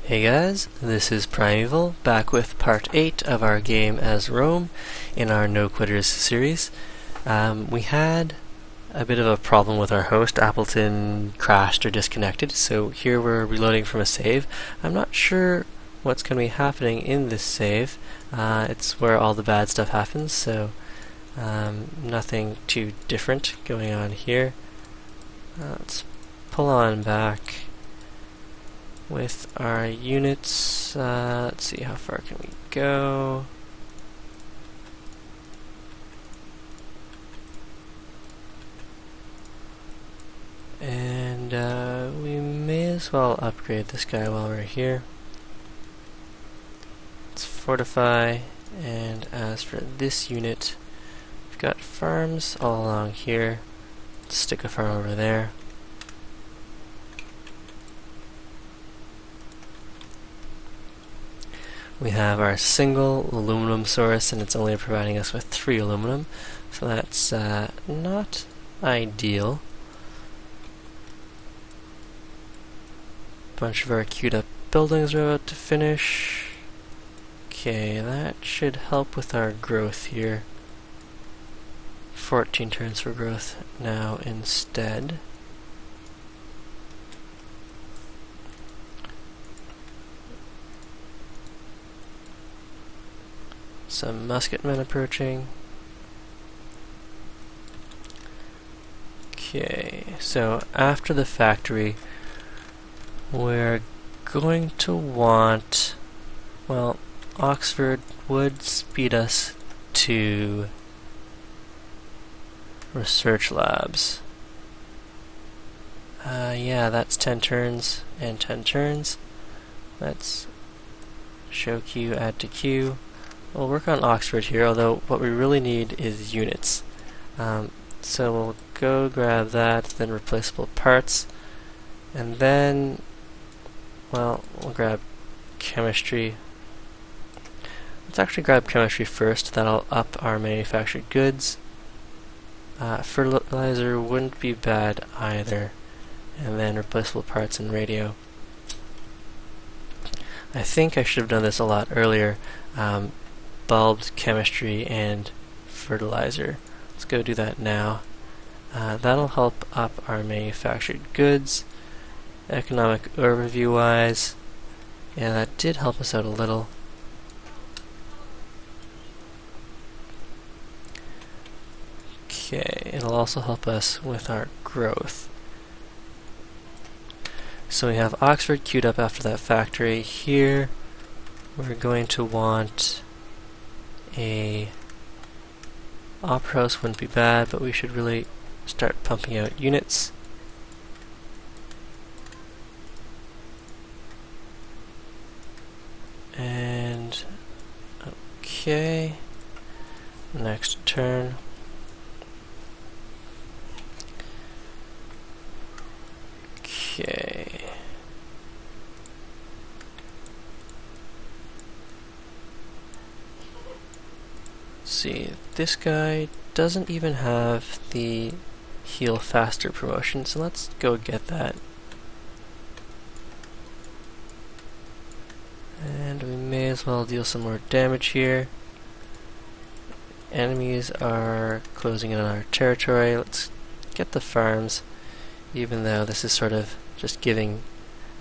Hey guys, this is Primeval, back with part 8 of our game as Rome in our No Quitters series. We had a bit of a problem with our host. Appleton crashed or disconnected, so here we're reloading from a save. I'm not sure what's going to be happening in this save. It's where all the bad stuff happens, so nothing too different going on here. Let's pull on back with our units. Let's see, how far can we go? And we may as well upgrade this guy while we're here. Let's fortify, and as for this unit, we've got farms all along here. Let's stick a farm over there. We have our single aluminum source, and it's only providing us with 3 aluminum, so that's not ideal. Bunch of our queued up buildings are about to finish. Okay, that should help with our growth here. 14 turns for growth now instead. Some musketmen approaching. Okay, so after the factory, we're going to want, well, Oxford would speed us to research labs. Yeah, that's 10 turns and 10 turns. Let's show queue, add to queue. We'll work on Oxford here, although what we really need is units. So we'll go grab that, then replaceable parts, and then, well, we'll grab chemistry. Let's actually grab chemistry first. That'll up our manufactured goods. Fertilizer wouldn't be bad either, and then replaceable parts and radio. I think I should have done this a lot earlier. Bulbs, chemistry, and fertilizer. Let's go do that now. That'll help up our manufactured goods. Economic overview wise, yeah, that did help us out a little. Okay, it'll also help us with our growth. So we have Oxford queued up after that factory. Here we're going to want a opera house. Wouldn't be bad, but we should really start pumping out units. And okay, next turn. Okay. See, this guy doesn't even have the heal faster promotion, so let's go get that. And we may as well deal some more damage here. Enemies are closing in on our territory. Let's get the farms, even though this is sort of just giving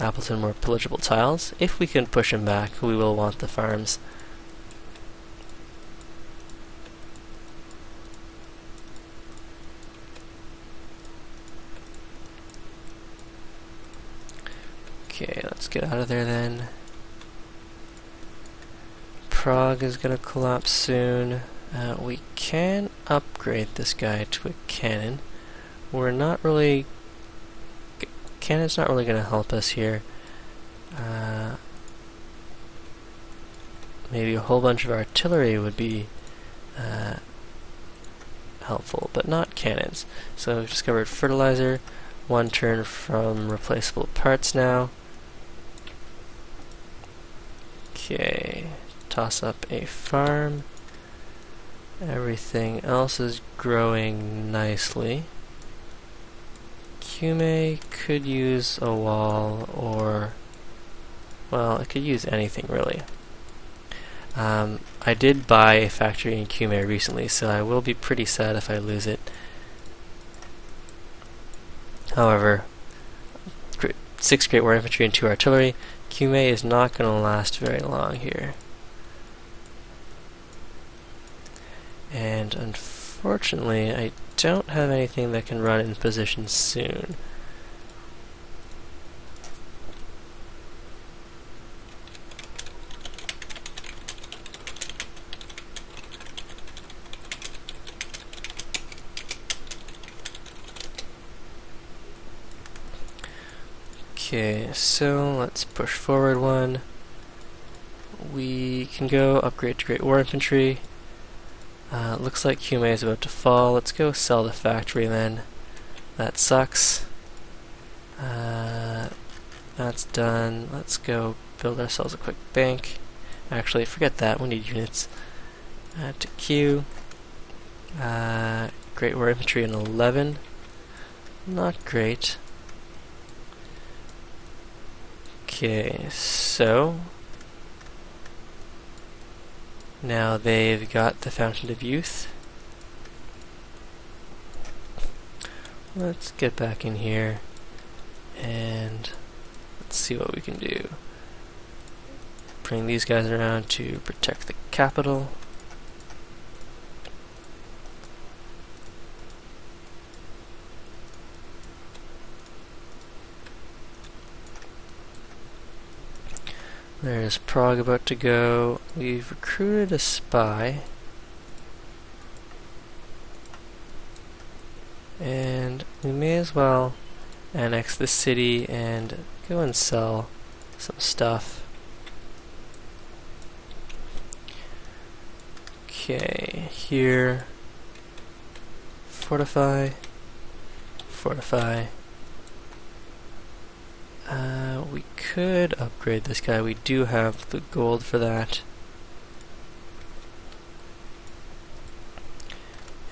Appleton more pillageable tiles. If we can push him back, we will want the farms. Okay, let's get out of there then. Prague is going to collapse soon. We can upgrade this guy to a cannon. We're not really... Cannon's not really going to help us here. Maybe a whole bunch of artillery would be helpful, but not cannons. So we've discovered fertilizer. 1 turn from replaceable parts now. Okay, toss up a farm. Everything else is growing nicely. Cume could use a wall or well, it could use anything really. I did buy a factory in Pangaea recently, so I will be pretty sad if I lose it. However, 6 Great War Infantry and 2 Artillery. Pangaea is not going to last very long here. And unfortunately, I don't have anything that can run in position soon. Okay, so let's push forward one. We can go upgrade to Great War Infantry. Looks like Pangaea is about to fall. Let's go sell the factory then. That sucks. That's done. Let's go build ourselves a quick bank. Actually, forget that. We need units. To Q. Great War Infantry in 11. Not great. Okay, so now they've got the Fountain of Youth. Let's get back in here and let's see what we can do. Bring these guys around to protect the capital. There's Prague about to go. We've recruited a spy. And we may as well annex the city and go and sell some stuff. Okay, here. Fortify. Fortify. We could upgrade this guy. We do have the gold for that.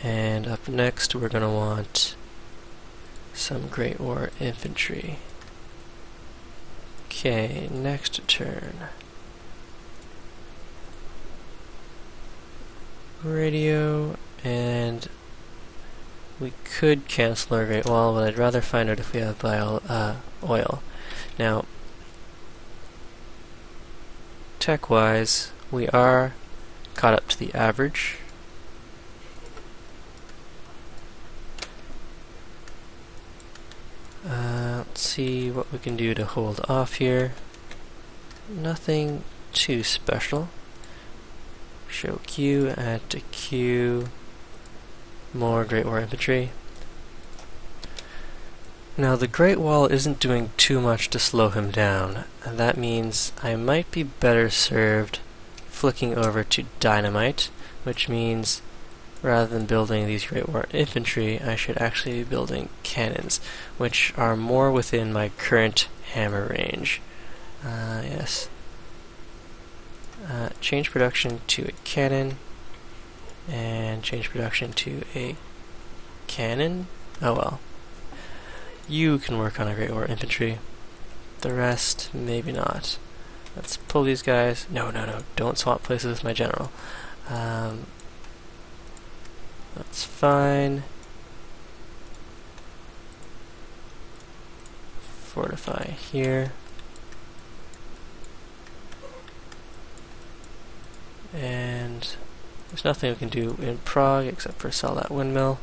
And up next we're going to want some Great War Infantry. Okay, next turn. Radio, and we could cancel our Great Wall, but I'd rather find out if we have oil. Now, tech-wise, we are caught up to the average. Let's see what we can do to hold off here. Nothing too special. Show Q, add to Q, more Great War Infantry. Now the Great Wall isn't doing too much to slow him down, and that means I might be better served flicking over to Dynamite, which means rather than building these Great War Infantry, I should actually be building cannons, which are more within my current hammer range. Yes. Change production to a cannon, and change production to a cannon. Oh well. You can work on a Great War Infantry. The rest, maybe not. Let's pull these guys. No, don't swap places with my general. That's fine. Fortify here. And there's nothing we can do in Prague except for sell that windmill.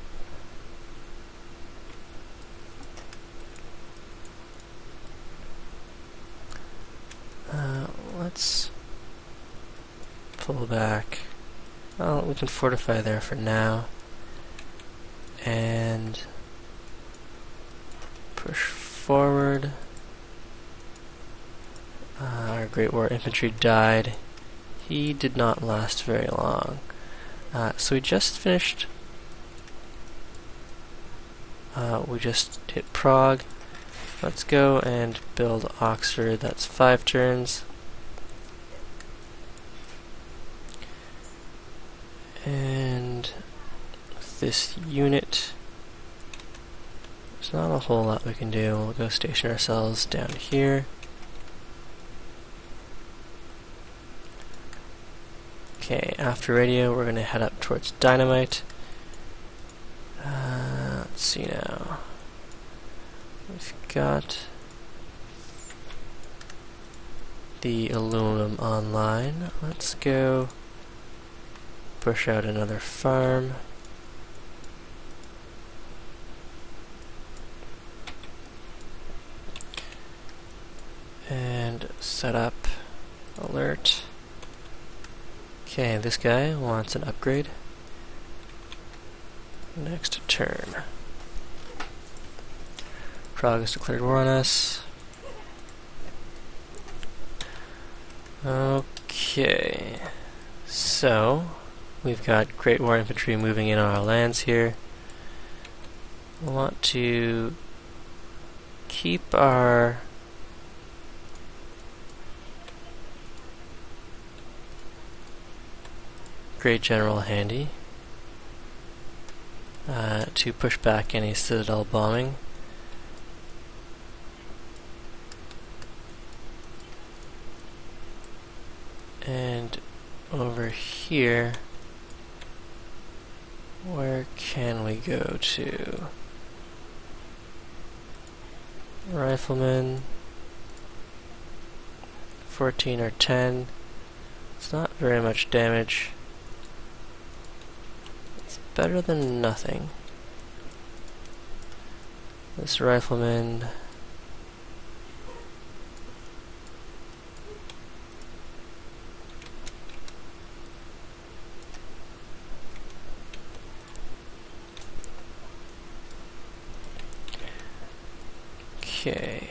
Let's pull back. Well, we can fortify there for now. And push forward. Our Great War Infantry died. He did not last very long. So we just finished. We just hit Prague. Let's go and build Oxford. That's 5 turns. And with this unit, there's not a whole lot we can do. We'll go station ourselves down here. Okay, after radio, we're going to head up towards dynamite. Let's see now. We've got the aluminum online. Let's go push out another farm. And set up alert. Okay, this guy wants an upgrade. Next turn. Prague has declared war on us. Okay, so we've got Great War infantry moving in on our lands here. We want to keep our Great General handy to push back any citadel bombing. And over here, where can we go to? Riflemen, 14 or 10. It's not very much damage. It's better than nothing. This rifleman, okay.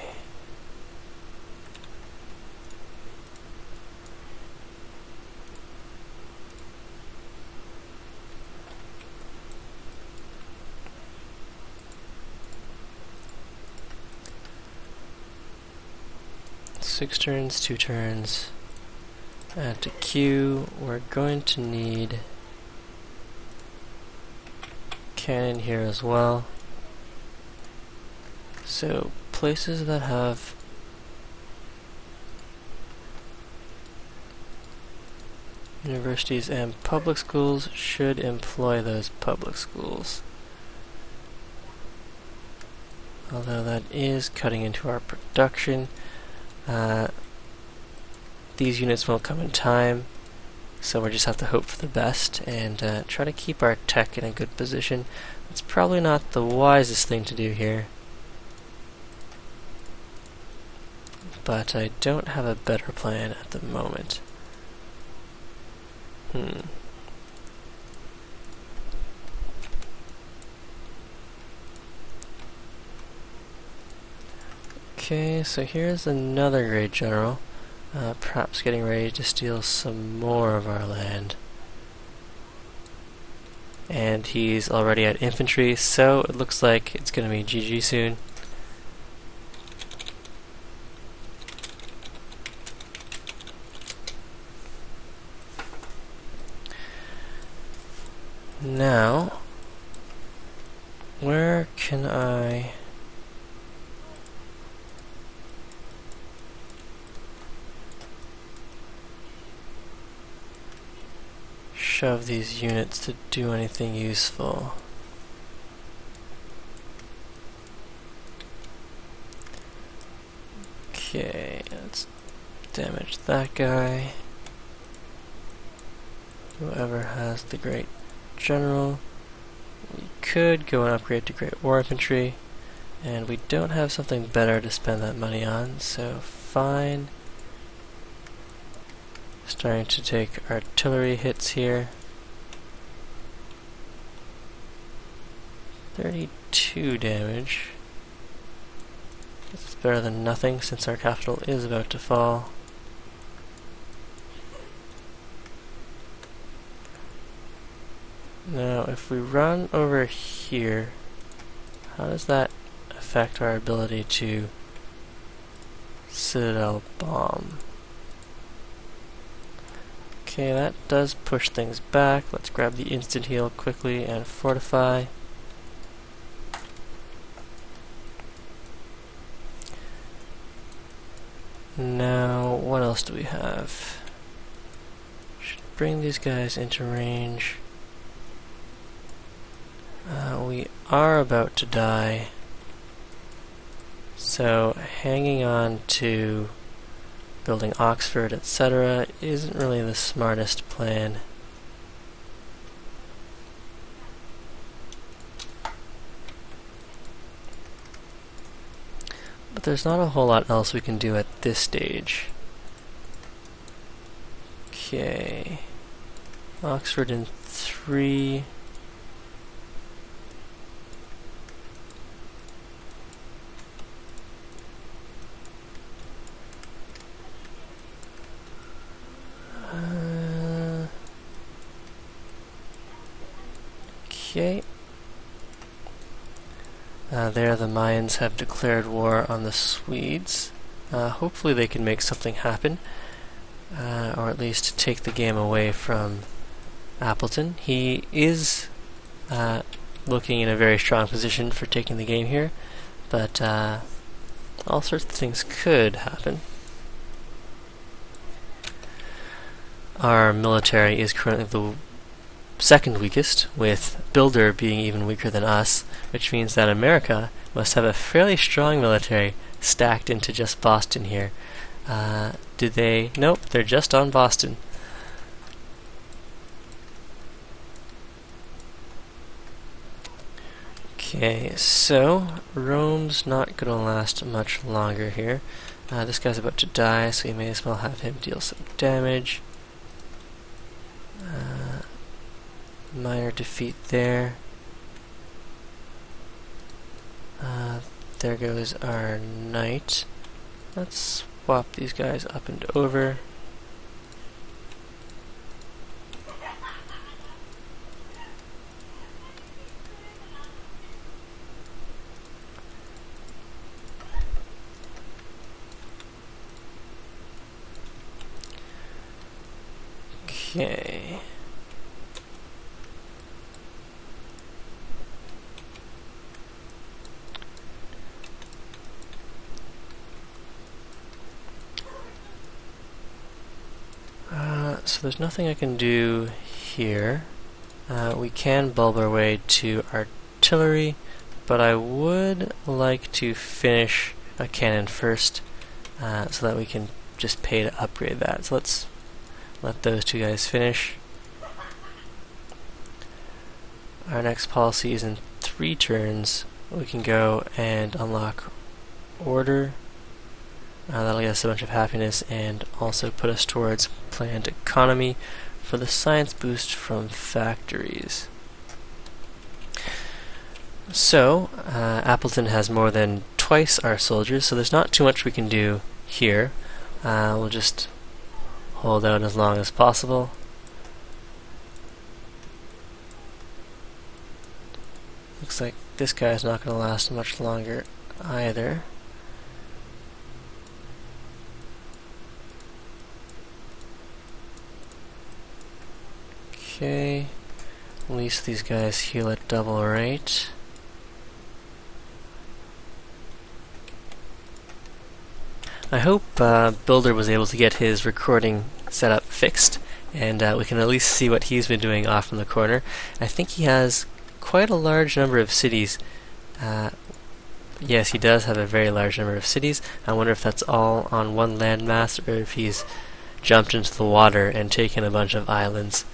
Six turns, 2 turns. Add to queue. We're going to need cannon here as well. So places that have universities and public schools should employ those public schools. Although that is cutting into our production. These units won't come in time, so we just have to hope for the best and try to keep our tech in a good position. It's probably not the wisest thing to do here, but I don't have a better plan at the moment. Okay, so here's another great general, perhaps getting ready to steal some more of our land. And he's already at infantry, so it looks like it's going to be GG soon. Now, where can I shove these units to do anything useful? Okay, let's damage that guy. Whoever has the Great General. We could go and upgrade to Great War Infantry, and we don't have something better to spend that money on, so fine. Starting to take artillery hits here. 32 damage. It's better than nothing since our capital is about to fall. Now, if we run over here, how does that affect our ability to citadel bomb? Okay, that does push things back. Let's grab the instant heal quickly and fortify. Now, what else do we have? Should bring these guys into range. We are about to die, so hanging on to building Oxford, etc. isn't really the smartest plan. But there's not a whole lot else we can do at this stage. Okay. Oxford in 3. Okay. There the Mayans have declared war on the Swedes. Hopefully they can make something happen, or at least take the game away from Appleton. He is looking in a very strong position for taking the game here, but all sorts of things could happen. Our military is currently the second weakest, with Builder being even weaker than us, which means that America must have a fairly strong military stacked into just Boston here. Did they? Nope, they're just on Boston. Okay, so Rome's not going to last much longer here. This guy's about to die, so we may as well have him deal some damage. Minor defeat there. There goes our knight. Let's swap these guys up and over. Okay. So there's nothing I can do here. We can bulb our way to artillery, but I would like to finish a cannon first, so that we can just pay to upgrade that. So let's let those two guys finish. Our next policy is in 3 turns. We can go and unlock order. That'll get us a bunch of happiness and also put us towards planned economy for the science boost from factories. So, Appleton has more than twice our soldiers, so there's not too much we can do here. We'll just hold out as long as possible. Looks like this guy's not going to last much longer either. Okay, at least these guys heal at double rate. I hope Builder was able to get his recording setup fixed, and we can at least see what he's been doing off in the corner. I think he has quite a large number of cities. Yes, he does have a very large number of cities. I wonder if that's all on one landmass, or if he's jumped into the water and taken a bunch of islands.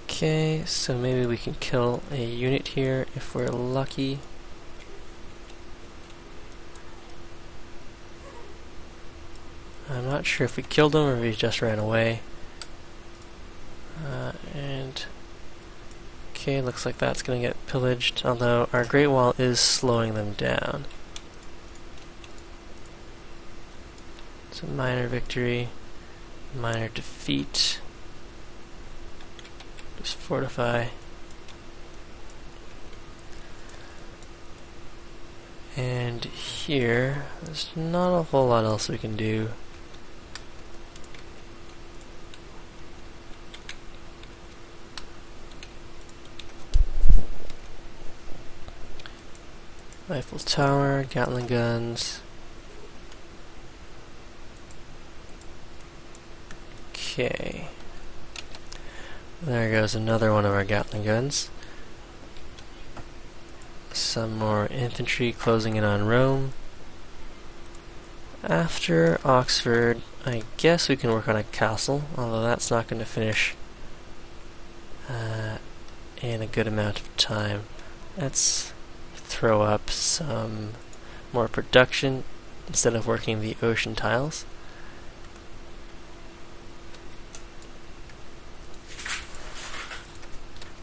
Okay, so maybe we can kill a unit here if we're lucky. I'm not sure if we killed him or if he just ran away. And okay, looks like that's going to get pillaged, although our Great Wall is slowing them down. It's a minor victory, minor defeat. Just fortify. And here, there's not a whole lot else we can do. Eiffel Tower, Gatling guns. Okay. There goes another one of our Gatling guns. Some more infantry closing in on Rome. After Oxford, I guess we can work on a castle, although that's not going to finish in a good amount of time. Let's throw up some more production instead of working the ocean tiles.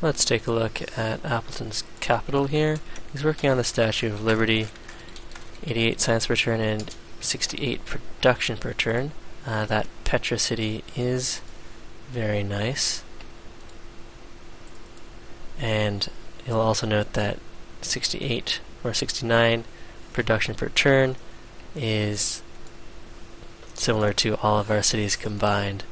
Let's take a look at Appleton's capital here. He's working on the Statue of Liberty, 88 science per turn and 68 production per turn. That Petra city is very nice. And you'll also note that 68 or 69 production per turn is similar to all of our cities combined.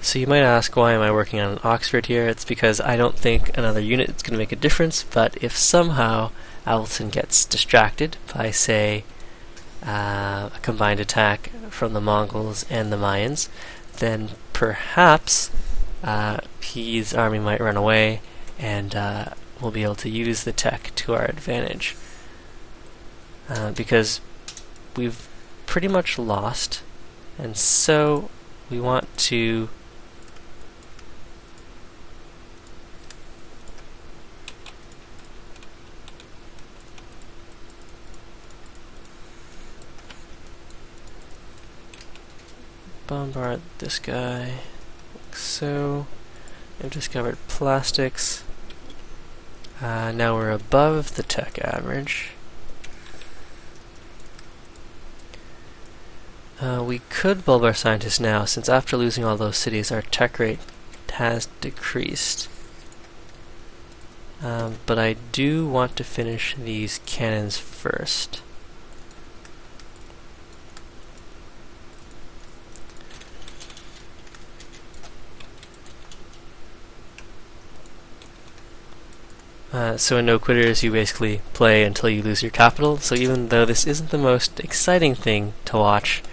So you might ask, why am I working on Oxford here? It's because I don't think another unit is going to make a difference, but if somehow Appleton gets distracted by, say, a combined attack from the Mongols and the Mayans, then perhaps his army might run away, and we'll be able to use the tech to our advantage. Because we've pretty much lost, and so we want to bombard this guy, like so. I've discovered plastics. Now we're above the tech average. We could bulb our scientists now, since after losing all those cities, our tech rate has decreased. But I do want to finish these cannons first. So in No Quitters, you basically play until you lose your capital. So even though this isn't the most exciting thing to watch,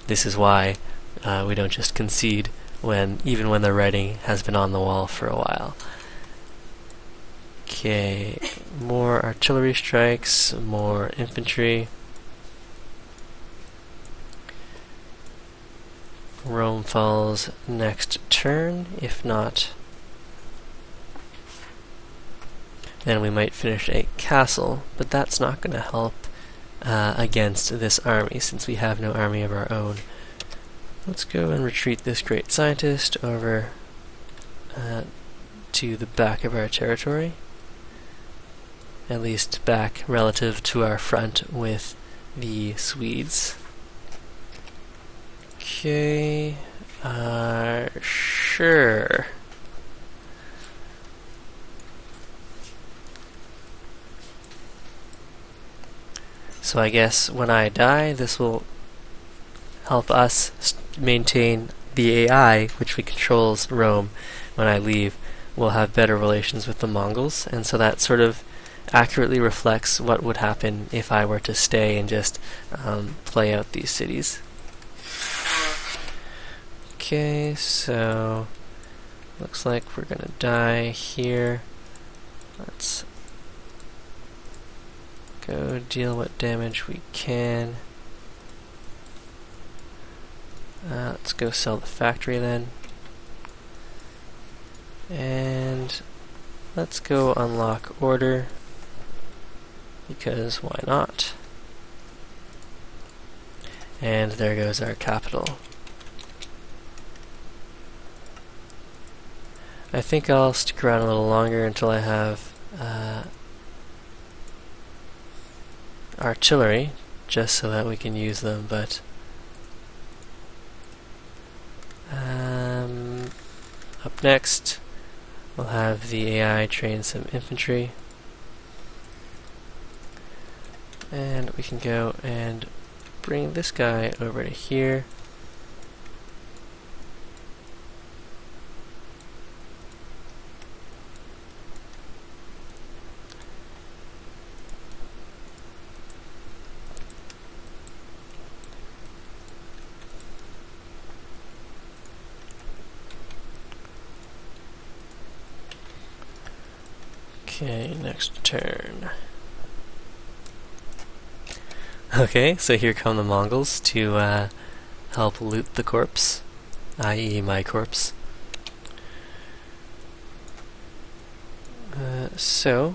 this is why we don't just concede even when the writing has been on the wall for a while. Okay, more artillery strikes, more infantry. Rome falls next turn, if not, then we might finish a castle, but that's not going to help against this army, since we have no army of our own. Let's go and retreat this great scientist over to the back of our territory, at least back relative to our front with the Swedes. Okay, sure. So I guess when I die, this will help us maintain the AI, which controls Rome. When I leave, we'll have better relations with the Mongols, and so that sort of accurately reflects what would happen if I were to stay and just play out these cities. Okay, so looks like we're gonna die here. Let's go deal what damage we can. Let's go sell the factory then. And let's go unlock order, because why not? And there goes our capital. I think I'll stick around a little longer until I have artillery, just so that we can use them, but up next we'll have the AI train some infantry, and we can go and bring this guy over to here. Okay, next turn. Okay, so here come the Mongols to help loot the corpse, i.e. my corpse. So,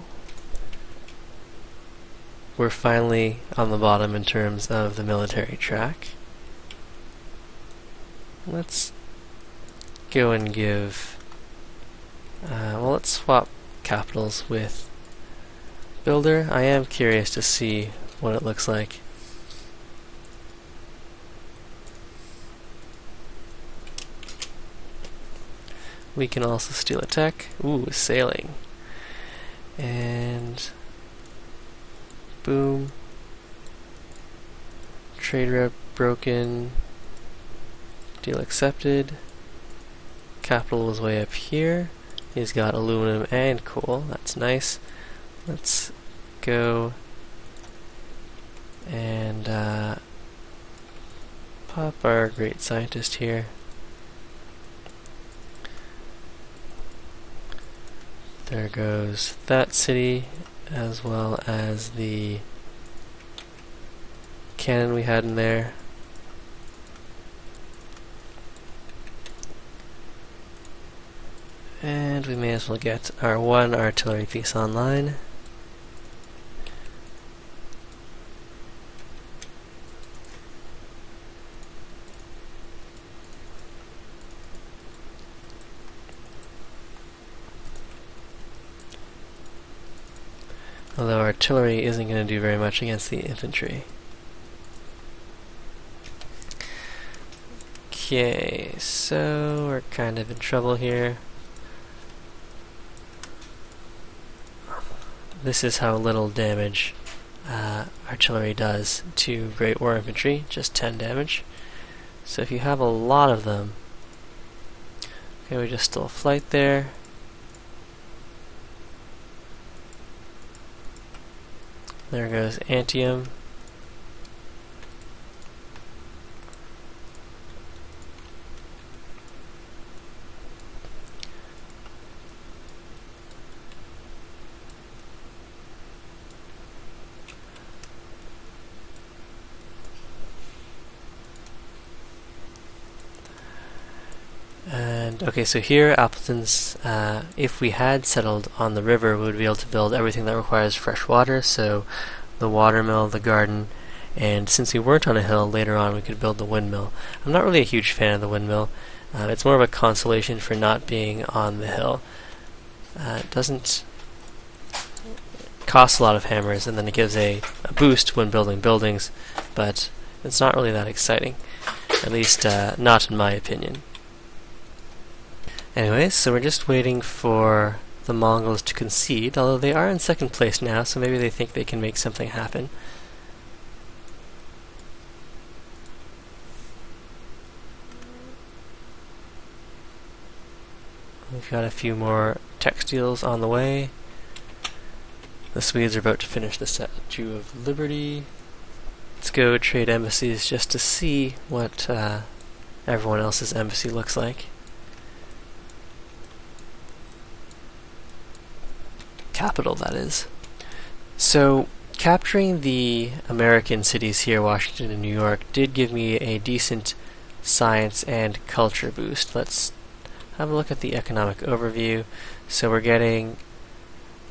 we're finally on the bottom in terms of the military track. Let's go and give... well, let's swap capitals with Builder. I am curious to see what it looks like. We can also steal a tech. Ooh, sailing. And boom. Trade rep broken. Deal accepted. Capital was way up here. He's got aluminum and coal. That's nice. Let's go and pop our great scientist here. There goes that city, as well as the cannon we had in there. And we may as well get our one artillery piece online. Although artillery isn't going to do very much against the infantry. Okay, so we're kind of in trouble here. This is how little damage artillery does to Great War Infantry, just 10 damage. So if you have a lot of them... Okay, we just stole a flight there. There goes Antium. And okay, so here Appleton's, if we had settled on the river, we would be able to build everything that requires fresh water, so the watermill, the garden, and since we weren't on a hill, later on we could build the windmill. I'm not really a huge fan of the windmill. It's more of a consolation for not being on the hill. It doesn't cost a lot of hammers, and then it gives a boost when building buildings, but it's not really that exciting, at least not in my opinion. Anyways, so we're just waiting for the Mongols to concede, although they are in second place now, so maybe they think they can make something happen. We've got a few more textiles on the way. The Swedes are about to finish the Statue of Liberty. Let's go trade embassies just to see what everyone else's embassy looks like. Capital, that is. So, capturing the American cities here, Washington and New York, did give me a decent science and culture boost. Let's have a look at the economic overview. So we're getting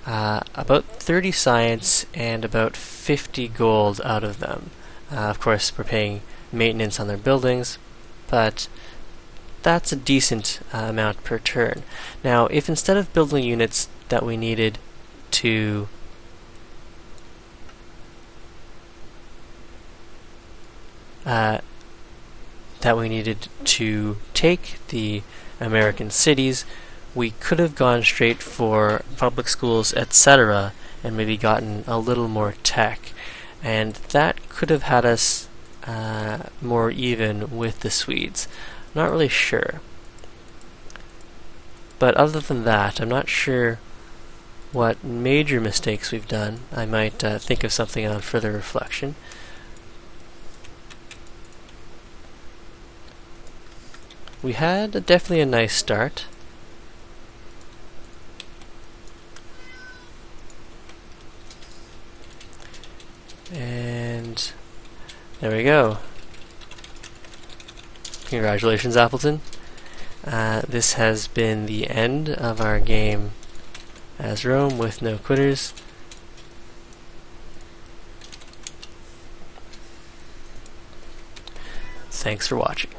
about 30 science and about 50 gold out of them. Of course, we're paying maintenance on their buildings, but that's a decent amount per turn. Now, if instead of building units that we needed to take the American cities, we could have gone straight for public schools, etc., and maybe gotten a little more tech, and that could have had us more even with the Swedes. Not really sure. But other than that, I'm not sure what major mistakes we've done. I might think of something on further reflection. We had definitely a nice start. And there we go. Congratulations, Appleton. This has been the end of our game as Rome with no quitters. Thanks for watching.